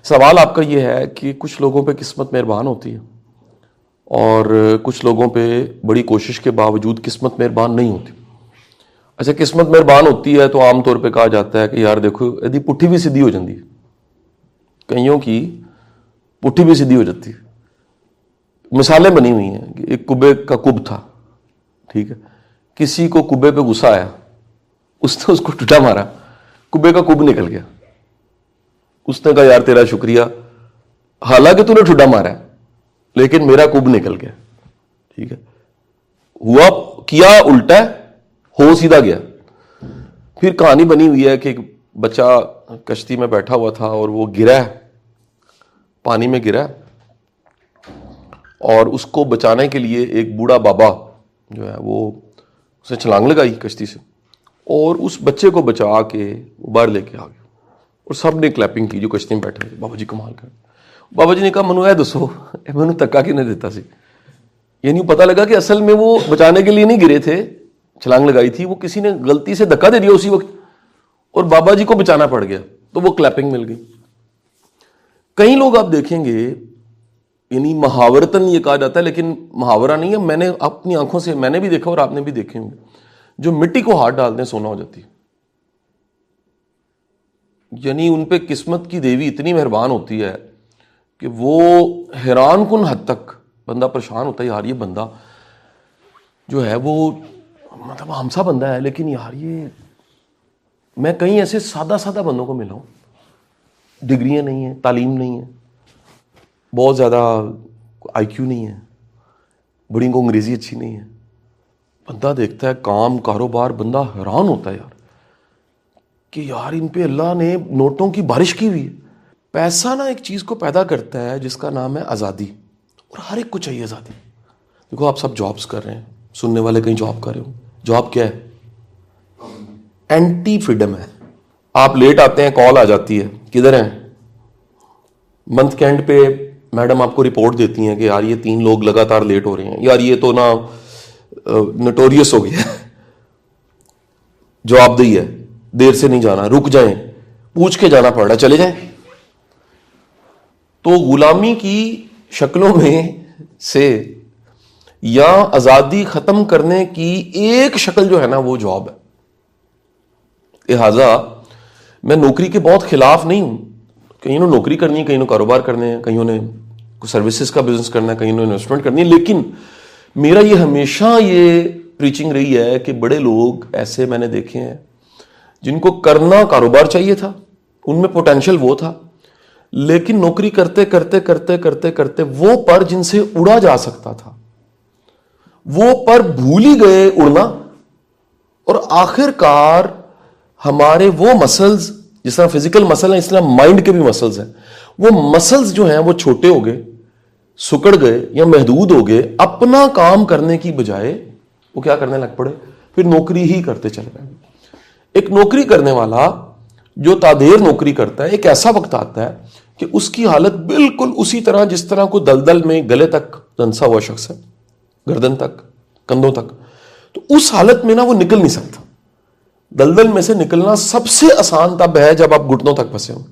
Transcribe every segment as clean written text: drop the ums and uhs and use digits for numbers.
سوال آپ کا یہ ہے کہ کچھ لوگوں پہ قسمت مہربان ہوتی ہے اور کچھ لوگوں پہ بڑی کوشش کے باوجود قسمت مہربان نہیں ہوتی. اچھا، قسمت مہربان ہوتی ہے تو عام طور پہ کہا جاتا ہے کہ یار دیکھو یدی پٹھی بھی سیدھی ہو جاتی ہے، کئیوں کی پٹھی بھی سیدھی ہو جاتی ہے. مثالیں بنی ہوئی ہیں کہ ایک کبے کا کب تھا، ٹھیک ہے، کسی کو کبے پہ غصہ آیا، اس نے اس کو ٹوٹا مارا، کبے کا کب نکل گیا. اس نے کہا یار تیرا شکریہ، حالانکہ تو نے ٹھڈا مارا ہے لیکن میرا کب نکل گیا. ٹھیک ہے، ہوا کیا الٹا ہے، ہو سیدھا گیا. پھر کہانی بنی ہوئی ہے کہ ایک بچہ کشتی میں بیٹھا ہوا تھا اور وہ گرا ہے، پانی میں گرا، اور اس کو بچانے کے لیے ایک بوڑھا بابا جو ہے وہ اسے چھلانگ لگائی کشتی سے اور اس بچے کو بچا کے باہر لے کے آ گیا. اور سب نے کلیپنگ کی جو کشتی میں بیٹھے. بابا جی کمال کر. بابا جی نے کہا منو دسو میں تکا کی نہیں دیتا سی. یعنی پتہ لگا کہ اصل میں وہ بچانے کے لیے نہیں گرے تھے، چھلانگ لگائی تھی، وہ کسی نے غلطی سے دھکا دے دیا اسی وقت اور بابا جی کو بچانا پڑ گیا تو وہ کلیپنگ مل گئی. کئی لوگ آپ دیکھیں گے، یعنی محاورتاً یہ کہا جاتا ہے لیکن محاورہ نہیں ہے، میں نے اپنی آنکھوں سے میں نے بھی دیکھا اور آپ نے بھی دیکھے ہوں گے، جو مٹی کو ہاتھ ڈالتے ہیں سونا ہو جاتی ہے. یعنی ان پہ قسمت کی دیوی اتنی مہربان ہوتی ہے کہ وہ حیران کن حد تک بندہ پریشان ہوتا ہے، یار یہ بندہ جو ہے وہ مطلب ہم سا بندہ ہے لیکن یار یہ، میں کئی ایسے سادہ سادہ بندوں کو ملا ہوں، ڈگریاں نہیں ہیں، تعلیم نہیں ہے، بہت زیادہ آئی کیو نہیں ہے، بڑی کو انگریزی اچھی نہیں ہے، بندہ دیکھتا ہے کام کاروبار، بندہ حیران ہوتا ہے یار کہ یار ان پہ اللہ نے نوٹوں کی بارش کی ہوئی ہے. پیسہ نا ایک چیز کو پیدا کرتا ہے جس کا نام ہے آزادی، اور ہر ایک کو چاہیے آزادی. دیکھو آپ سب جابس کر رہے ہیں، سننے والے کہیں جاب کر رہے ہو، جاب کیا ہے؟ اینٹی فریڈم ہے. آپ لیٹ آتے ہیں، کال آ جاتی ہے کدھر ہیں، منتھ کے اینڈ پہ میڈم آپ کو رپورٹ دیتی ہیں کہ یار یہ 3 لوگ لگاتار لیٹ ہو رہے ہیں، یار یہ تو نا نوٹوریس ہو گیا، جواب دہی ہے، دیر سے نہیں جانا، رک جائیں، پوچھ کے جانا پڑ رہا ہے، چلے جائیں. تو غلامی کی شکلوں میں سے یا آزادی ختم کرنے کی ایک شکل جو ہے نا وہ جاب ہے. لہٰذا میں نوکری کے بہت خلاف نہیں ہوں، کہیں نے نوکری کرنی ہے، کہیں نے کاروبار کرنے ہیں، کہیں نے سروسز کا بزنس کرنا ہے، کہیں نے انویسٹمنٹ کرنی ہے. لیکن میرا یہ ہمیشہ یہ پریچنگ رہی ہے کہ بڑے لوگ ایسے میں نے دیکھے ہیں جن کو کرنا کاروبار چاہیے تھا، ان میں پوٹینشل وہ تھا، لیکن نوکری کرتے کرتے کرتے کرتے کرتے وہ پر جن سے اڑا جا سکتا تھا وہ پر بھول ہی گئے اڑنا. اور آخر کار ہمارے وہ مسلز، جس طرح فزیکل مسل ہیں اس طرح مائنڈ کے بھی مسلز ہیں، وہ مسلز جو ہیں وہ چھوٹے ہو گئے، سکڑ گئے یا محدود ہو گئے. اپنا کام کرنے کی بجائے وہ کیا کرنے لگ پڑے، پھر نوکری ہی کرتے چلے گئے. ایک نوکری کرنے والا جو تادیر نوکری کرتا ہے، ایک ایسا وقت آتا ہے کہ اس کی حالت بالکل اسی طرح جس طرح کو دلدل میں گلے تک دنسا ہوا شخص ہے، گردن تک، کندھوں تک، تو اس حالت میں نا وہ نکل نہیں سکتا. دلدل میں سے نکلنا سب سے آسان تب ہے جب آپ گھٹنوں تک پھنسے ہوں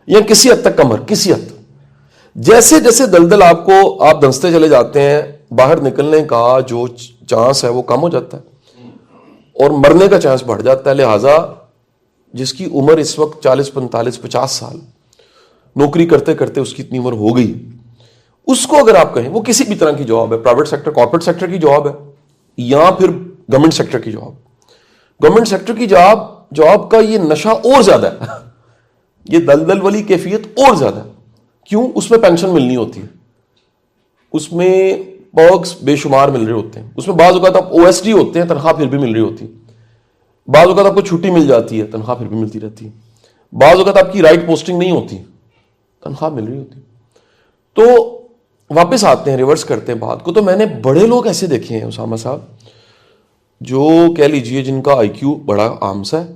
یا کسی حد تک کمر، کسی حد. جیسے جیسے دلدل آپ دنستے چلے جاتے ہیں، باہر نکلنے کا جو چانس ہے وہ کم ہو جاتا ہے اور مرنے کا چانس بڑھ جاتا ہے. لہٰذا جس کی عمر اس وقت 40 45 50 سال، نوکری کرتے کرتے اس کی اتنی عمر ہو گئی، اس کو اگر آپ کہیں وہ کسی بھی طرح کی جاب ہے، پرائیویٹ سیکٹر، کارپوریٹ سیکٹر کی جاب ہے یا پھر گورنمنٹ سیکٹر کی جاب، گورنمنٹ سیکٹر کی جاب کا یہ نشہ اور زیادہ ہے، یہ دلدل والی کیفیت اور زیادہ ہے. کیوں؟ اس میں پینشن ملنی ہوتی ہے، اس میں پرکس بے شمار مل رہے ہوتے ہیں، اس میں بعض اوقات آپ OSD ہوتے ہیں، تنخواہ پھر بھی مل رہی ہوتی ہے، بعض اوقات آپ کو چھٹی مل جاتی ہے، تنخواہ پھر بھی ملتی رہتی ہے، بعض اوقات آپ کی رائٹ پوسٹنگ نہیں ہوتی، تنخواہ مل رہی ہوتی. تو واپس آتے ہیں، ریورس کرتے ہیں بات کو. تو میں نے بڑے لوگ ایسے دیکھے ہیں اسامہ صاحب، جو کہہ لیجئے جن کا IQ بڑا عام سا ہے،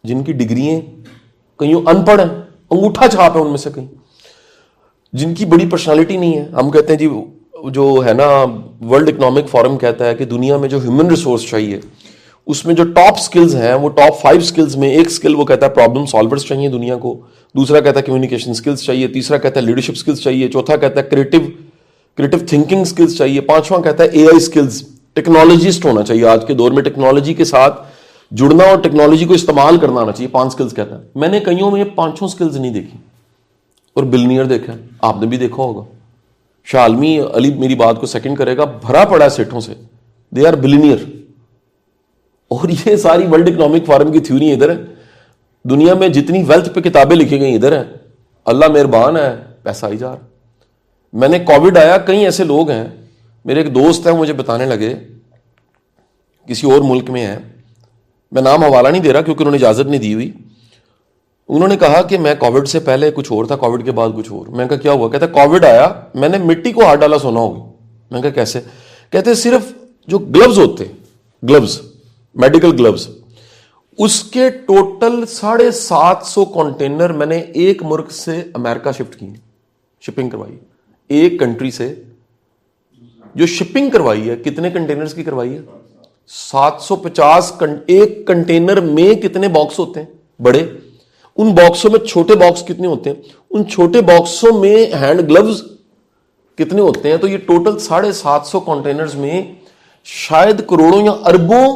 جن کی ڈگریاں کہیں ان پڑھ ہیں، انگوٹھا چھاپ ہے ان میں سے کہیں، جن کی بڑی پرسنالٹی نہیں ہے. ہم کہتے ہیں جی جو ہے نا ورلڈ اکنامک فورم کہتا ہے کہ دنیا میں جو ہیومن ریسورس چاہیے اس میں جو ٹاپ سکلز ہیں وہ ٹاپ 5 سکلز میں ایک سکل وہ کہتا ہے پرابلم سالورز چاہیے دنیا کو, دوسرا کہتا ہے کمیونیکیشن سکلز چاہیے, تیسرا کہتا ہے لیڈرشپ سکلز چاہیے, چوتھا کہتا ہے کریٹو تھنکنگ سکلز چاہیے, پانچواں کہتا ہے اے آئی سکلز, ٹیکنالوجسٹ ہونا چاہیے آج کے دور میں, ٹیکنالوجی کے ساتھ جڑنا اور ٹیکنالوجی کو استعمال کرنا آنا چاہیے. 5 سکلز کہتا ہے. میں نے کئیوں میں یہ 5 سکلز نہیں دیکھی, اور بلنیئر دیکھا ہے, آپ نے بھی دیکھا ہوگا. شاہ عالمی علی میری بات کو سیکنڈ کرے گا, بھرا پڑا ہے سیٹوں سے, دے آر بلنیئر. اور یہ ساری ورلڈ اکنامک فورم کی تھیوری ادھر ہے, دنیا میں جتنی ویلتھ پہ کتابیں لکھی گئی ادھر ہیں. اللہ مہربان ہے, پیسہ آئی جا رہا. میں نے کووڈ آیا, کئی ایسے لوگ ہیں, میرے ایک دوست ہیں مجھے بتانے لگے, کسی اور ملک میں ہیں, میں نام حوالہ نہیں دے رہا کیونکہ انہوں نے اجازت نہیں دی ہوئی. انہوں نے کہا کہ میں کووڈ سے پہلے کچھ اور تھا, کووڈ کے بعد کچھ اور. میں نے کہا کیا ہوا؟ کہتا کووڈ آیا, میں نے مٹی کو ہاتھ ڈالا سونا ہوگی. میں نے کہا کیسے؟ کہتے صرف جو گلوز ہوتے, گلوز میڈیکل گلوز, اس کے ٹوٹل 750 کنٹینر میں نے ایک ملک سے امریکہ شفٹ کیے, شپنگ کروائی. ایک کنٹری سے جو شپنگ کروائی ہے, کتنے کنٹینرز کی کروائی ہے؟ 750. ایک کنٹینر میں کتنے باکس ہوتے ہیں بڑے, ان باکسوں میں چھوٹے باکس کتنے ہوتے ہیں, ان چھوٹے باکسوں میں ہینڈ گلوز کتنے ہوتے ہیں؟ تو یہ ٹوٹل 750 کنٹینرز میں شاید کروڑوں یا اربوں,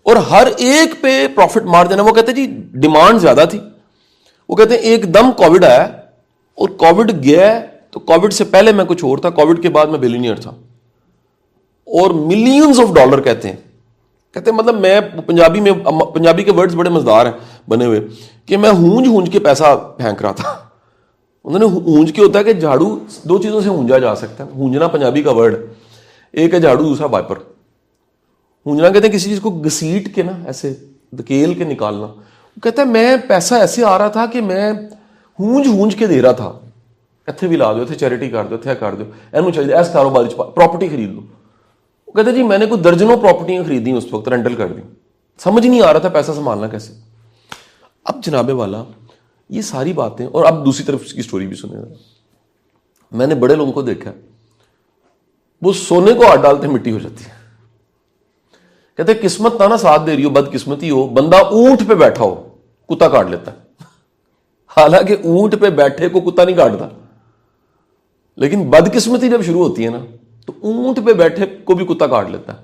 اور ہر ایک پہ پروفٹ مارجن ہے. وہ کہتے ہیں جی ڈیمانڈ زیادہ تھی. وہ کہتے ہیں ایک دم کووڈ آیا اور کووڈ گیا, تو کووڈ سے پہلے میں کچھ اور تھا, کووڈ کے بعد میں بلینئر تھا, اور ملینز آف ڈالر. کہتے ہیں مطلب میں پنجابی کے ورڈز بڑے مزدار ہیں بنے ہوئے, کہ میں ہونج کے پیسہ پھینک رہا تھا. انہوں نے ہونج کے ہوتا ہے کہ جھاڑو 2 چیزوں سے ہونجا جا سکتا ہے, ہونجنا پنجابی کا ورڈ, ایک ہے جھاڑو, دوسرا وائپر. ہونجنا کہتے ہیں کسی چیز کو گھسیٹ کے نا ایسے دھکیل کے نکالنا. وہ کہتا ہے میں پیسہ ایسے آ رہا تھا کہ میں ہونج کے دے رہا تھا, اتنے بھی لا دو, اتنے چیریٹی کر دو, اتنے کر دو, اینو چاہیے ایس کاروبار پراپرٹی خرید لو. وہ کہتے ہیں جی میں نے کوئی درجنوں پراپرٹیاں خریدی اس وقت, رینٹل کر دی, سمجھ نہیں آ رہا تھا پیسہ سنبھالنا کیسے. اب جناب والا یہ ساری باتیں, اور اب دوسری طرف اس کی سٹوری بھی سنیں. میں نے بڑے لوگوں کو دیکھا, وہ سونے کو ہاتھ ڈالتے مٹی ہو جاتی ہے. کہتے قسمت نہ ساتھ دے رہی ہو, بد قسمتی ہو, بندہ اونٹ پہ بیٹھا ہو کتا کاٹ لیتا ہے. حالانکہ اونٹ پہ بیٹھے کو کتا نہیں کاٹتا, لیکن بد قسمتی جب شروع ہوتی ہے نا تو اونٹ پہ بیٹھے کو بھی کتا کاٹ لیتا ہے.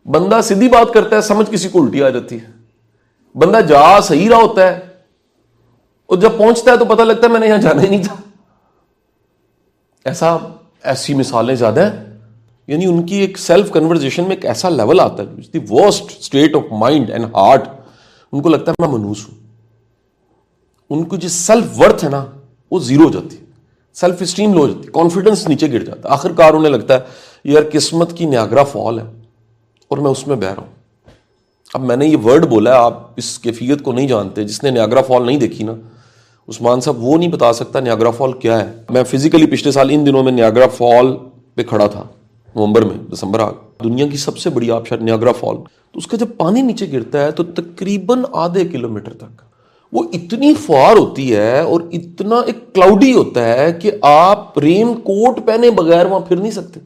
بندہ سیدھی بات کرتا ہے, سمجھ کسی کو الٹی آ جاتی ہے. بندہ جا صحیح رہا ہوتا ہے, اور جب پہنچتا ہے تو پتہ لگتا ہے میں نے یہاں جانا ہی نہیں تھا. ایسی مثالیں زیادہ ہیں. یعنی ان کی ایک سیلف کنورزیشن میں ایک ایسا لیول آتا ہے, the worst state of mind and heart. ان کو لگتا ہے میں منحوس ہوں. ان کو جو سیلف ورتھ ہے نا وہ زیرو ہو جاتی ہے, سیلف اسٹیم لو ہو جاتی ہے, کانفیڈنس نیچے گر جاتا ہے. آخر کار انہیں لگتا ہے یار قسمت کی نیاگرا فال ہے اور میں اس میں بہ رہا ہوں. اب میں نے یہ ورڈ بولا ہے, آپ اس کیفیت کو نہیں جانتے. جس نے نیاگرا فال نہیں دیکھی نا, عثمان صاحب وہ نہیں بتا سکتا نیاگرا فال کیا ہے. میں فزیکلی پچھلے سال ان دنوں میں نیاگرا فال پہ کھڑا تھا, نومبر میں, دسمبر آ دنیا کی سب سے بڑی آبشار نیاگرا فال. تو اس کا جب پانی نیچے گرتا ہے تو تقریباً آدھے کلومیٹر تک وہ اتنی فار ہوتی ہے اور اتنا ایک کلاؤڈی ہوتا ہے کہ آپ رین کوٹ پہنے بغیر وہاں پھر نہیں سکتے.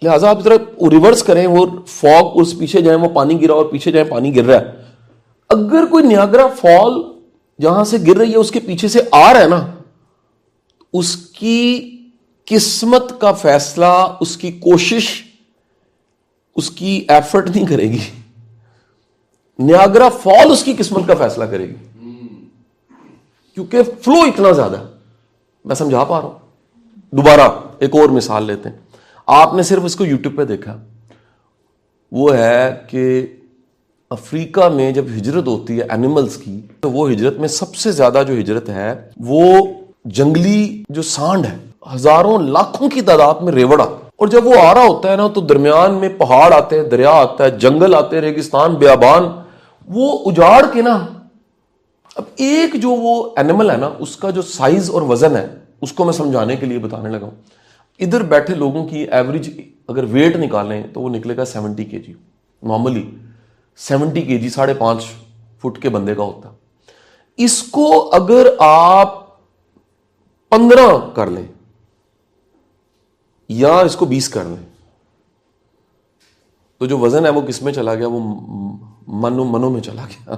لہٰذا آپ ذرا ریورس کریں, وہ فاگ اس پیچھے جائیں, وہ پانی گرا اور پیچھے جائیں پانی گر رہا ہے. اگر کوئی نیاگرا فال جہاں سے گر رہی ہے اس کے پیچھے سے آ رہا ہے نا, اس کی قسمت کا فیصلہ اس کی کوشش, اس کی ایفرٹ نہیں کرے گی. نیاگرا فال اس کی قسمت کا فیصلہ کرے گی, کیونکہ فلو اتنا زیادہ ہے. میں سمجھا پا رہا ہوں؟ دوبارہ ایک اور مثال لیتے ہیں. آپ نے صرف اس کو یوٹیوب پہ دیکھا, وہ ہے کہ افریقہ میں جب ہجرت ہوتی ہے اینیملز کی, تو وہ ہجرت میں سب سے زیادہ جو ہجرت ہے وہ جنگلی جو سانڈ ہے, ہزاروں لاکھوں کی تعداد میں ریوڑا. اور جب وہ آ رہا ہوتا ہے نا تو درمیان میں پہاڑ آتے ہیں, دریا آتا ہے, جنگل آتے ہیں, ریگستان, بیابان, وہ اجاڑ کے نا. اب ایک جو وہ اینیمل ہے نا اس کا جو سائز اور وزن ہے اس کو میں سمجھانے کے لیے بتانے لگا ہوں. ادھر بیٹھے لوگوں کی ایوریج اگر ویٹ نکالیں تو وہ نکلے گا 70 kg. نارملی 70 kg 5.5 فٹ کے بندے کا ہوتا. اس کو اگر آپ 15 کر لیں یا اس کو 20 کر لیں تو جو وزن ہے وہ کس میں چلا گیا؟ وہ منوں میں چلا گیا.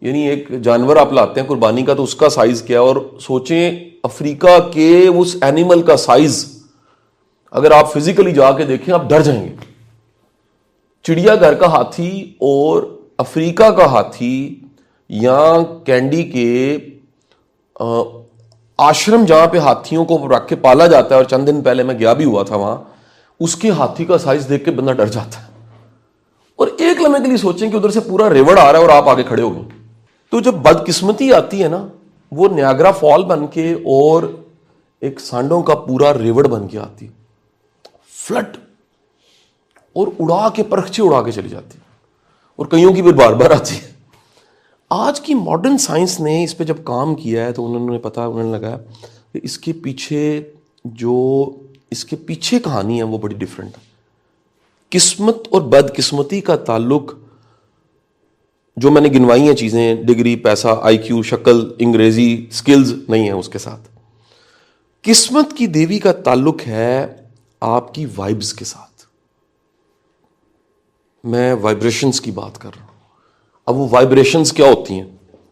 یعنی ایک جانور آپ لاتے ہیں قربانی کا تو اس کا سائز کیا، اور سوچیں افریقہ کے اس اینیمل کا سائز اگر آپ فزیکلی جا کے دیکھیں آپ ڈر جائیں گے. چڑیا گھر کا ہاتھی اور افریقہ کا ہاتھی یا کینڈی کے آشرم جہاں پہ ہاتھیوں کو رکھ کے پالا جاتا ہے، اور چند دن پہلے میں گیا بھی ہوا تھا وہاں، اس کے ہاتھی کا سائز دیکھ کے بندہ ڈر جاتا ہے. اور ایک لمحے کے لیے سوچیں کہ ادھر سے پورا ریوڑ آ رہا ہے اور آپ آگے کھڑے ہو گئے. تو جب بدقسمتی آتی ہے نا، وہ نیاگرا فال بن کے اور ایک سانڈوں کا پورا ریوڑ بن کے آتی، فلٹ، اور اڑا کے پرخچے اڑا کے چلی جاتی، اور کئیوں کی پھر بار بار آتی ہے. آج کی ماڈرن سائنس نے اس پہ جب کام کیا ہے تو انہوں نے لگا کہ اس کے پیچھے کہانی ہے وہ بڑی ڈیفرنٹ ہے. قسمت اور بدقسمتی کا تعلق جو میں نے گنوائی ہیں چیزیں، ڈگری، پیسہ، آئی کیو، شکل، انگریزی سکلز نہیں ہیں اس کے ساتھ. قسمت کی دیوی کا تعلق ہے آپ کی وائبز کے ساتھ. میں وائبریشنز کی بات کر رہا ہوں. اب وہ وائبریشنز کیا ہوتی ہیں؟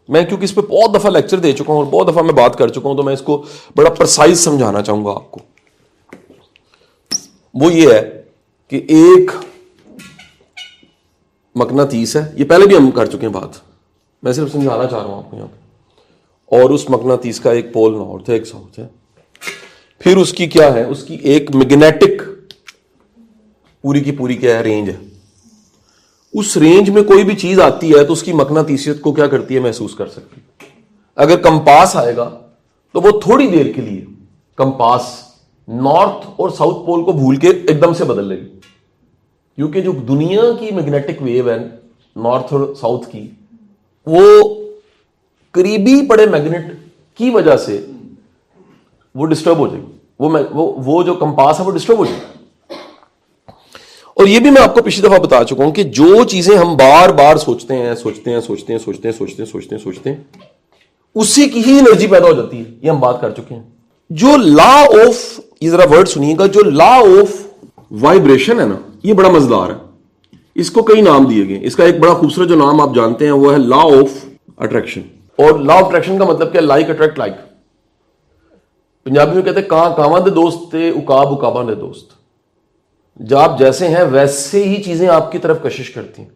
میں کیونکہ اس پہ بہت دفعہ لیکچر دے چکا ہوں اور بہت دفعہ میں بات کر چکا ہوں، تو میں اس کو بڑا پرسائز سمجھانا چاہوں گا آپ کو. وہ یہ ہے کہ ایک مقناطیس ہے، یہ پہلے بھی ہم کر چکے ہیں بات، میں صرف سمجھانا چاہ رہا ہوں آپ کو یہاں پہ. اور اس مقناطیس کا ایک پول نارتھ ہے، ایک ساؤتھ ہے. پھر اس کی کیا ہے؟ اس کی ایک میگنیٹک پوری کی پوری کیا ہے؟ رینج ہے. اس رینج میں کوئی بھی چیز آتی ہے تو اس کی مقناطیسیت کو کیا کرتی ہے؟ محسوس کر سکتی. اگر کمپاس آئے گا تو وہ تھوڑی دیر کے لیے کمپاس نارتھ اور ساؤتھ پول کو بھول کے ایک دم سے بدل لے گی، کیونکہ جو دنیا کی میگنیٹک ویو ہے نارتھ اور ساؤتھ کی، وہ قریبی پڑے میگنیٹ کی وجہ سے وہ ڈسٹرب ہو جائے گی. وہ جو کمپاس ہے وہ ڈسٹرب ہو جائے گی. اور یہ بھی میں آپ کو پچھلی دفعہ بتا چکا ہوں کہ جو چیزیں ہم بار بار سوچتے ہیں اسی کی ہی انرجی پیدا ہو جاتی ہے. یہ ہم بات کر چکے ہیں. جو لا آف، یہ ذرا ورڈ سنیے گا، جو لا آف وائبریشن ہے نا، یہ بڑا مزیدار ہے. اس کو کئی نام دیے گئے. اس کا ایک بڑا خوبصورت جو نام آپ جانتے ہیں وہ ہے لا آف اٹریکشن. اور لا آف اٹریکشن کا مطلب کیا؟ Like attract like. پنجابی میں کہتے ہیں کہاں کہاں دے دوست تھے، اکاب اکاباں دے دوست. جب آپ جیسے ہیں ویسے ہی چیزیں آپ کی طرف کشش کرتی ہیں.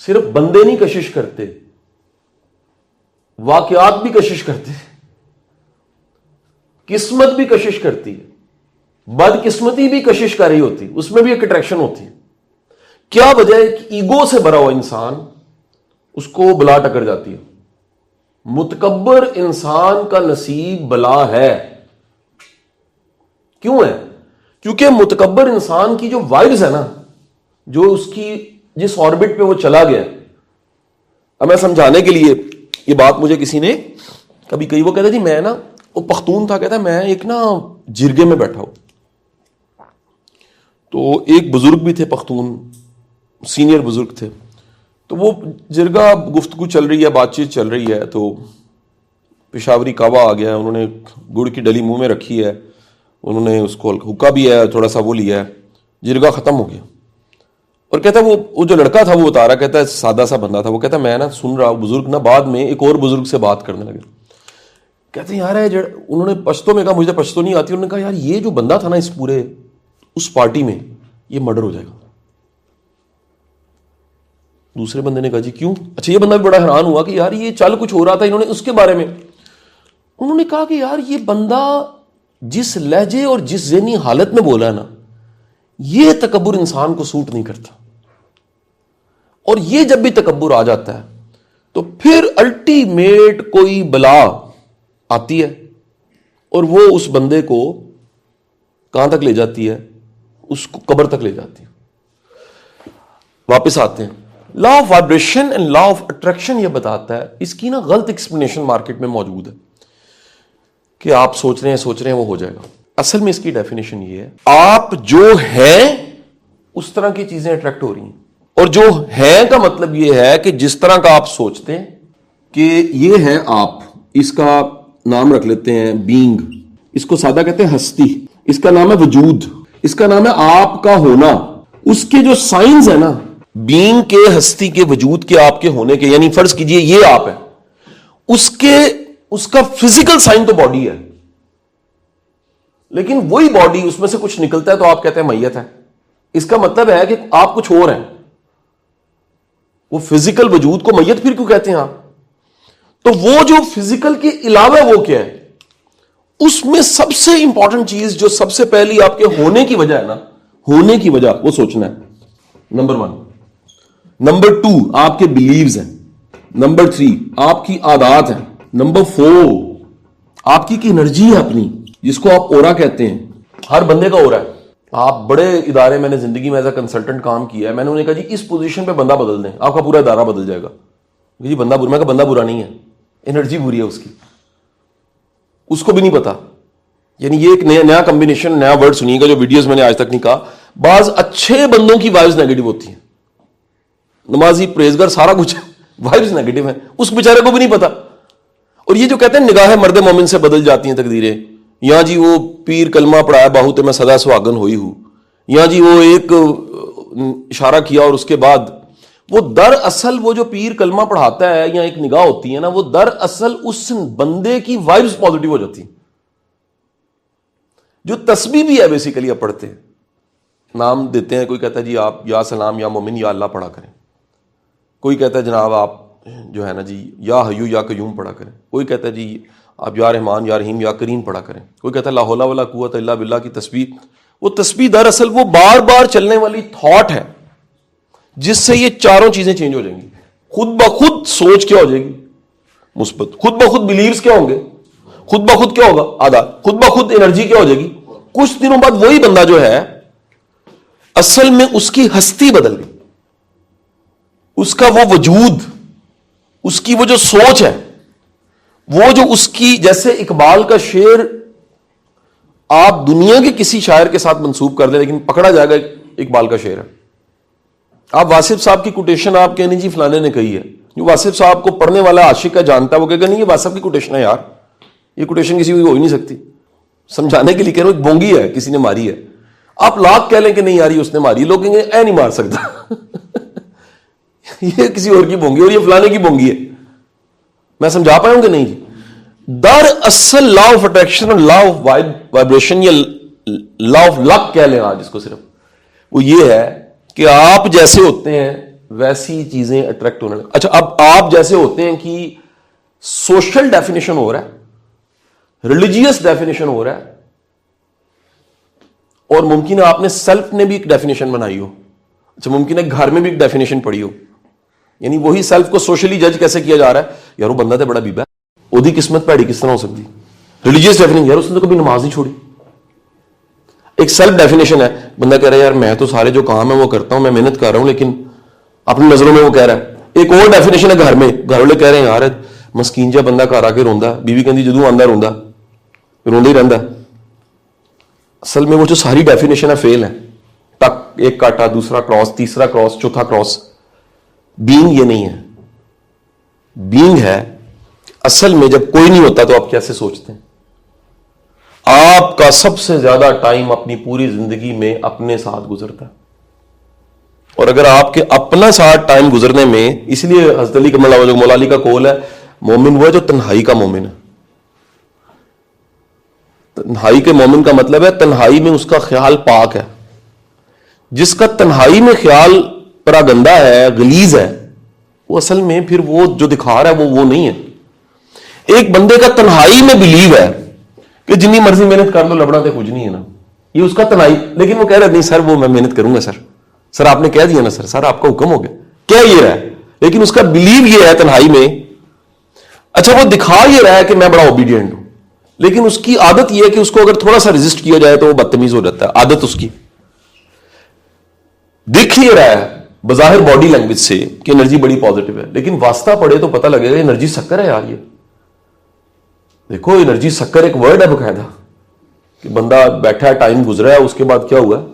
صرف بندے نہیں کشش کرتے، واقعات بھی کشش کرتے، قسمت بھی کشش کرتی ہے، بدقسمتی بھی کشش کر رہی ہوتی، اس میں بھی ایک اٹریکشن ہوتی ہے. کیا وجہ ہے کہ ایگو سے بھرا ہوا انسان، اس کو بلا ٹکر جاتی ہے. متکبر انسان کا نصیب بلا ہے. کیوں ہے؟ کیونکہ متکبر انسان کی جو وائبز ہے نا، جو اس کی جس آربٹ پہ وہ چلا گیا. اب میں سمجھانے کے لیے یہ بات مجھے کسی نے کبھی کہی، وہ کہتا جی میں نا، وہ پختون تھا، کہتا میں ایک نا جرگے میں بیٹھا ہوں. تو ایک بزرگ بھی تھے پختون، سینئر بزرگ تھے. تو وہ جرگہ گفتگو چل رہی ہے، بات چیت چل رہی ہے، تو پشاوری کعوہ آ گیا. انہوں نے گڑ کی ڈلی منہ میں رکھی ہے، انہوں نے اس کو حکا بھی ہے، تھوڑا سا وہ لیا ہے. جرگہ ختم ہو گیا. اور کہتا ہے وہ جو لڑکا تھا وہ بتا رہا، کہتا ہے سادہ سا بندہ تھا، وہ کہتا ہے میں نا سن رہا بزرگ نا بعد میں ایک اور بزرگ سے بات کرنے لگے. کہتے ہیں یار انہوں نے پشتو میں کہا، مجھے پشتو نہیں آتی. انہوں نے کہا یار یہ جو بندہ تھا نا اس پورے اس پارٹی میں، یہ مرڈر ہو جائے گا. دوسرے بندے نے کہا جی کیوں؟ اچھا، یہ بندہ بھی بڑا حیران ہوا کہ یار یہ چل کچھ ہو رہا تھا. انہوں نے اس کے بارے میں انہوں نے کہا کہ یار یہ بندہ جس لہجے اور جس ذہنی حالت میں بولا ہے نا، یہ تکبر انسان کو سوٹ نہیں کرتا. اور یہ جب بھی تکبر آ جاتا ہے تو پھر الٹیمیٹ کوئی بلا آتی ہے اور وہ اس بندے کو کہاں تک لے جاتی ہے؟ اس کو قبر تک لے جاتی ہے. واپس آتے ہیں. Law of vibration and law of attraction یہ بتاتا ہے، اس کی نا غلط ایکسپلینیشن مارکیٹ میں موجود ہے کہ آپ سوچ رہے ہیں وہ ہو جائے گا. اصل میں اس کی ڈیفینیشن یہ ہے، آپ جو ہیں اس طرح کی چیزیں اٹریکٹ ہو رہی ہیں. اور جو ہیں کا مطلب یہ ہے کہ جس طرح کا آپ سوچتے ہیں کہ یہ ہے آپ، اس کا نام رکھ لیتے ہیں بینگ، اس کو سادہ کہتے ہیں ہستی، اس کا نام ہے وجود، اس کا نام ہے آپ کا ہونا. اس کے جو سائنز ہے نا بینگ کے، ہستی کے، وجود کے، آپ کے ہونے کے، یعنی فرض کیجئے یہ آپ ہے، اس کا فزیکل سائن تو باڈی ہے، لیکن وہی باڈی اس میں سے کچھ نکلتا ہے تو آپ کہتے ہیں میت ہے. اس کا مطلب ہے کہ آپ کچھ اور ہیں. وہ فزیکل وجود کو میت پھر کیوں کہتے ہیں آپ؟ تو وہ جو فزیکل کے علاوہ وہ کیا ہے، اس میں سب سے امپورٹنٹ چیز جو سب سے پہلی آپ کے ہونے کی وجہ ہے نا، ہونے کی وجہ وہ سوچنا ہے. نمبر 1. نمبر 2 آپ کے بلیوز ہیں. نمبر 3 آپ کی عادات ہیں. نمبر 4 آپ کی انرجی ہے اپنی، جس کو آپ اورا کہتے ہیں. ہر بندے کا اورا ہے. آپ بڑے ادارے، میں نے زندگی میں ایز اے کنسلٹنٹ کام کیا ہے، میں نے انہیں کہا جی اس پوزیشن پہ بندہ بدل دیں، آپ کا پورا ادارہ بدل جائے گا. جی بندہ برا، میں کہا بندہ برا نہیں ہے، انرجی بری ہے اس کی، اس کو بھی نہیں پتا. یعنی یہ ایک نیا کمبینیشن، نیا ورڈ سنیے گا جو ویڈیوز میں نے آج تک نہیں کہا. بعض اچھے بندوں کی وائبز نیگیٹو ہوتی ہیں، نمازی، پریزگار، سارا کچھ وائبز نیگیٹو ہیں، اس بیچارے کو بھی نہیں پتا. اور یہ جو کہتے ہیں نگاہ مرد مومن سے بدل جاتی ہیں تقدیریں، یا جی وہ پیر کلمہ پڑھایا باہو تے میں سدا سہاگن ہوئی ہوں، یا جی وہ ایک اشارہ کیا اور اس کے بعد وہ در اصل وہ جو پیر کلمہ پڑھاتا ہے یا ایک نگاہ ہوتی ہے نا، وہ در اصل اس بندے کی وائبز پازیٹیو ہو جاتی ہیں. جو تسبیح بھی ہے بیسیکلی آپ پڑھتے ہیں، نام دیتے ہیں، کوئی کہتا ہے جی آپ یا سلام یا مومن یا اللہ پڑھا کریں، کوئی کہتا ہے جناب آپ جو ہے نا جی یا حیو یا قیوم پڑھا کریں، کوئی کہتا ہے جی آپ یا رحمان یا رحیم یا کریم پڑھا کریں، کوئی کہتا ہے لا حول ولا قوت الا باللہ کی تسبیح. وہ تسبیح دراصل وہ بار بار چلنے والی تھاٹ ہے جس سے یہ چاروں چیزیں چینج ہو جائیں گی. خود بخود سوچ کیا ہو جائے گی؟ مثبت. خود بخود بلیوز کیا ہوں گے؟ خود بخود کیا ہوگا؟ عادات. خود بخود انرجی کیا ہو جائے گی؟ کچھ دنوں بعد وہی بندہ جو ہے اصل میں اس کی ہستی بدل گئی، اس کا وہ وجود، اس کی وہ جو سوچ ہے، وہ جو اس کی، جیسے اقبال کا شعر آپ دنیا کے کسی شاعر کے ساتھ منسوب کر دیں لیکن پکڑا جائے گا اقبال کا شعر ہے. آپ واصف صاحب کی کوٹیشن آپ کہنے جی فلانے نے کہی ہے، جو واصف صاحب کو پڑھنے والا عاشق ہے جانتا ہے، وہ کہے گا نہیں یہ واصف کی کوٹیشن ہے یار، یہ کوٹیشن کسی کو ہو ہی نہیں سکتی. سمجھانے کے لیے کہہ رہا ہوں بونگی ہے، کسی نے ماری ہے. آپ لاکھ کہہ لیں کہ نہیں یار یہ اس نے ماری، لوگ کہیں گے اے نہیں مار سکتا یہ کسی اور کی بونگی اور یہ فلانے کی بونگی ہے. میں سمجھا پایا ہوں کہ نہیں جی؟ در اصل لا آف اٹریکشن اور لا آف وائبریشن یا لا آف لک کہہ لیں آج اس کو، صرف وہ یہ ہے کہ آپ جیسے ہوتے ہیں ویسی چیزیں اٹریکٹ ہونے لگیں. اچھا اب آپ جیسے ہوتے ہیں کہ سوشل ڈیفینیشن ہو رہا ہے، ریلیجیس ڈیفینیشن ہو رہا ہے، اور ممکن ہے آپ نے سیلف نے بھی ایک ڈیفینیشن بنائی ہو. اچھا ممکن ہے گھر میں بھی ایک ڈیفینیشن پڑھی ہو، یعنی وہی سیلف کو سوشلی جج کیسے کیا جا رہا ہے، یار وہ بندہ تو بڑا بیبا ہے، اودی قسمت پیڑی کس طرح ہو سکتی. ریلیجیس ڈیفینیشن، یار اس نے تو کبھی نماز نہیں چھوڑی. ایک سیلف ڈیفینیشن ہے، بندہ کہہ رہا ہے یار میں تو سارے جو کام ہے وہ کرتا ہوں، میں محنت کر رہا ہوں، لیکن اپنی نظروں میں وہ کہہ رہا ہے. ایک اور ڈیفینیشن ہے گھر میں، گھر والے کہہ رہے ہیں یار مسکین جا بندہ گھر آ کے روندا، بیوی کہندی جدوں آندا روندا ہی رہندا. اصل میں وہ جو ساری ڈیفینیشن ہے فیل ہے. ٹک، ایک کاٹا، دوسرا کراس، تیسرا کراس، چوتھا کراس. بینگ یہ نہیں ہے. بینگ ہے اصل میں جب کوئی نہیں ہوتا تو آپ کیسے سوچتے ہیں. آپ کا سب سے زیادہ ٹائم اپنی پوری زندگی میں اپنے ساتھ گزرتا ہے، اور اگر آپ کے اپنا ساتھ ٹائم گزرنے میں، اس لیے حضرت علی مولا علی کا قول ہے مومن وہ ہے جو تنہائی کا مومن ہے. تنہائی کے مومن کا مطلب ہے تنہائی میں اس کا خیال پاک ہے. جس کا تنہائی میں خیال پراگندہ ہے، غلیظ ہے، وہ اصل میں پھر وہ جو دکھا رہا ہے وہ نہیں ہے. ایک بندے کا تنہائی میں بلیو ہے کہ جتنی مرضی محنت کر لو لبڑا تو کچھ نہیں ہے نا، یہ اس کا تنہائی، لیکن وہ کہہ رہا نہیں سر وہ میں محنت کروں گا سر آپ نے کہہ دیا نا سر آپ کا حکم ہو گیا، کہہ یہ رہا ہے لیکن اس کا بلیو یہ ہے تنہائی میں. اچھا وہ دکھا یہ رہا ہے کہ میں بڑا اوبیڈینٹ ہوں، لیکن اس کی عادت یہ ہے کہ اس کو اگر تھوڑا سا ریزسٹ کیا جائے تو وہ بدتمیز ہو جاتا ہے. عادت اس کی دکھ یہ رہا ہے بظاہر باڈی لینگویج سے کہ انرجی بڑی پازیٹیو ہے، لیکن واسطہ پڑے تو پتہ لگے گا انرجی شکر ہے یار. یہ دیکھو انرجی شکر ایک ورڈ ہے باقاعدہ، کہ بندہ بیٹھا ہے، ٹائم گزرا ہے، اس کے بعد کیا ہوا ہے.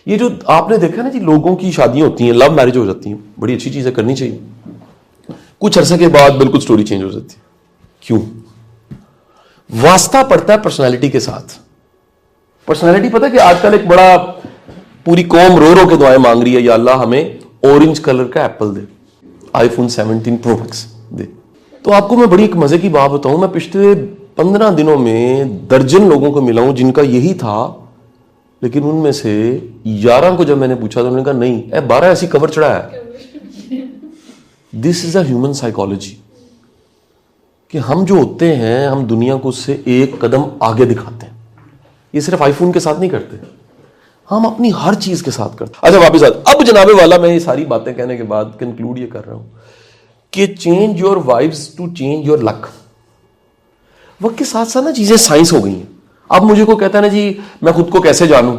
یہ جو آپ نے دیکھا نا جی لوگوں کی شادیاں ہوتی ہیں، لو میرج ہو جاتی ہیں، بڑی اچھی چیز ہے، کرنی چاہیے. کچھ عرصے کے بعد بالکل سٹوری چینج ہو جاتی ہے. کیوں؟ واسطہ پڑتا ہے پرسنالٹی کے ساتھ. پرسنالٹی پتہ کہ آج کل ایک بڑا پوری قوم رو رو کے دعائیں مانگ رہی ہے یا اللہ ہمیں اورنج کلر کا ایپل دے, آئی فون 17 پرو میکس دے. تو آپ کو میں بڑی ایک مزے کی بات بتاؤں, میں پچھلے 15 دنوں میں درجن لوگوں کو ملا ہوں جن کا یہی تھا, لیکن ان میں سے 11 کو جب میں نے پوچھا تو انہوں نے کہا نہیں, 12 ایسی کور چڑھا ہے. دس از اے ہیومن سائیکالوجی کہ ہم جو ہوتے ہیں ہم دنیا کو اس سے ایک قدم آگے دکھاتے ہیں. یہ صرف آئی فون کے ساتھ نہیں کرتے, ہم اپنی ہر چیز کے ساتھ کرتے ہیں. اچھا واپس اب جناب والا, میں یہ ساری باتیں کہنے کے بعد کنکلوڈ یہ کر رہا ہوں کہ change your vibes to change your luck. وقت کے ساتھ ساتھ نا چیزیں سائنس ہو گئی ہیں. اب مجھے کو کہتا ہے نا جی میں خود کو کیسے جانوں,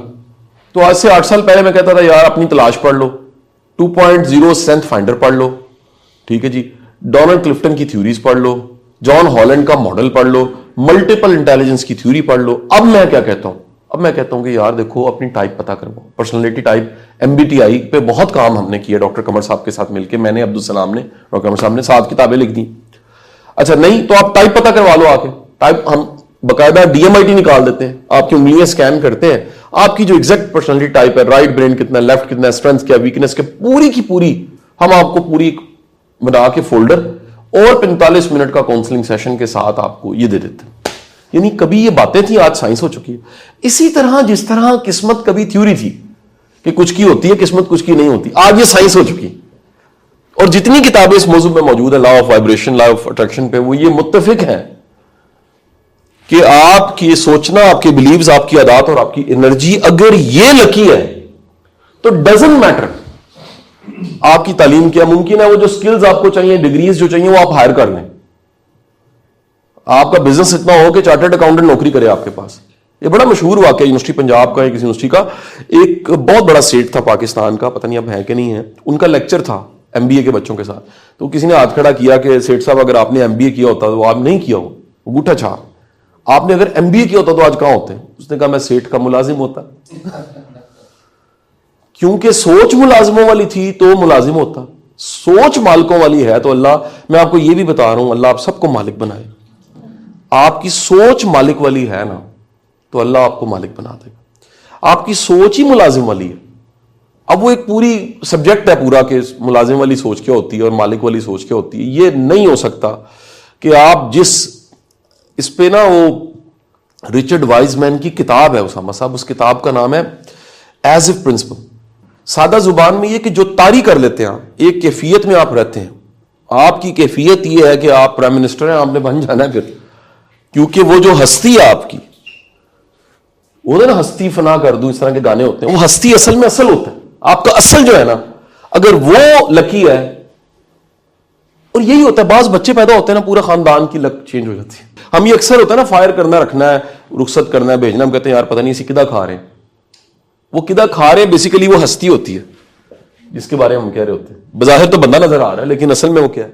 تو آج سے 8 سال پہلے میں کہتا تھا یار اپنی تلاش پڑھ لو, 2.0 اسٹرینتھ فائنڈر پڑھ لو, ٹھیک ہے جی, ڈونلڈ کلفٹن کی تھیوریز پڑھ لو, جان ہالینڈ کا ماڈل پڑھ لو, ملٹیپل انٹیلیجنس کی تھیوری پڑھ لو. اب میں کیا کہتا ہوں, اب میں کہتا ہوں کہ یار دیکھو اپنی ٹائپ پتہ کرو, پرسنالٹی ٹائپ MBTI پہ بہت کام ہم نے کیا ڈاکٹر قمر صاحب کے ساتھ مل کے, میں نے عبدالسلام نے, ڈاکٹر قمر صاحب نے 7 کتابیں لکھ دی. اچھا نہیں تو آپ ٹائپ پتہ کروا لو, آ کے ٹائپ ہم باقاعدہ DMIT نکال دیتے ہیں, آپ کی انگلیاں اسکین کرتے ہیں, آپ کی جو ایگزیکٹ پرسنالٹی ٹائپ ہے, رائٹ برین کتنا, لیفٹ کتنا, اسٹرینتھ کیا, ویکنس کیا, پوری کی پوری ہم آپ کو پوری بنا کے فولڈر اور 45 منٹ کا کاؤنسلنگ سیشن کے ساتھ آپ کو یہ دے دیتے ہیں. یعنی کبھی یہ باتیں تھیں, آج سائنس ہو چکی ہے. اسی طرح جس طرح قسمت کبھی تھیوری تھی کہ کچھ کی ہوتی ہے قسمت, کچھ کی نہیں ہوتی, آج یہ سائنس ہو چکی. اور جتنی کتابیں اس موضوع میں موجود ہیں, law of vibration, law of attraction پہ, وہ یہ متفق ہیں کہ آپ کی سوچنا, آپ کے بلیوز, آپ کی عادات اور آپ کی انرجی اگر یہ لکی ہے تو ڈزنٹ میٹر آپ کی تعلیم کیا. ممکن ہے وہ جو سکلز آپ کو چاہیے, ڈگریز جو چاہیے, وہ آپ ہائر کر لیں. آپ کا بزنس اتنا ہو کہ چارٹرڈ اکاؤنٹنٹ نوکری کرے آپ کے پاس. یہ بڑا مشہور واقعہ یونیورسٹی پنجاب کا, کسی یونیورسٹی کا, ایک بہت بڑا سیٹ تھا پاکستان کا, پتہ نہیں اب ہے کہ نہیں ہے, ان کا لیکچر تھا MBA کے بچوں کے ساتھ. تو کسی نے ہاتھ کھڑا کیا کہ سیٹ صاحب اگر آپ نے MBA کیا ہوتا تو آپ نہیں کیا ہو, انگوٹھا چھاپ, آپ نے اگر MBA کیا ہوتا تو آج کہاں ہوتے ہیں؟ اس نے کہا میں سیٹ کا ملازم ہوتا. کیونکہ سوچ ملازموں والی تھی تو ملازم ہوتا, سوچ مالکوں والی ہے تو اللہ, میں آپ کو یہ بھی بتا رہا ہوں, اللہ آپ سب کو مالک بنائے. آپ کی سوچ مالک والی ہے نا تو اللہ آپ کو مالک بنا دے گا. آپ کی سوچ ہی ملازم والی ہے. اب وہ ایک پوری سبجیکٹ ہے پورا کہ ملازم والی سوچ کیا ہوتی ہے اور مالک والی سوچ کیا ہوتی ہے. یہ نہیں ہو سکتا کہ آپ جس اس پہ نا, وہ رچرڈ وائز مین کی کتاب ہے اسامہ صاحب, اس کتاب کا نام ہے ایز اف پرنسپل. سادہ زبان میں یہ کہ جو طاری کر لیتے ہیں آپ, ایک کیفیت میں آپ رہتے ہیں, آپ کی کیفیت یہ ہے کہ آپ پرائم منسٹر ہیں, آپ نے بن جانا ہے پھر, کیونکہ وہ جو ہستی ہے آپ کی, وہ نا ہستی فنا کر دوں, اس طرح کے گانے ہوتے ہیں, وہ ہستی اصل میں اصل ہوتا ہے. آپ کا اصل جو ہے نا, اگر وہ لکی ہے, اور یہی ہوتا ہے بعض بچے پیدا ہوتے ہیں نا پورا خاندان کی لک چینج ہو جاتی ہے. ہم یہ اکثر ہوتا ہے نا فائر کرنا, رکھنا ہے, رخصت کرنا ہے, بھیجنا, ہم کہتے ہیں یار پتہ نہیں اسی کدا کھا رہے ہیں. وہ کدا کھا رہے ہیں بیسیکلی وہ ہستی ہوتی ہے جس کے بارے میں ہم کہہ رہے ہوتے ہیں. بظاہر تو بندہ نظر آ رہا ہے لیکن اصل میں وہ کیا ہے؟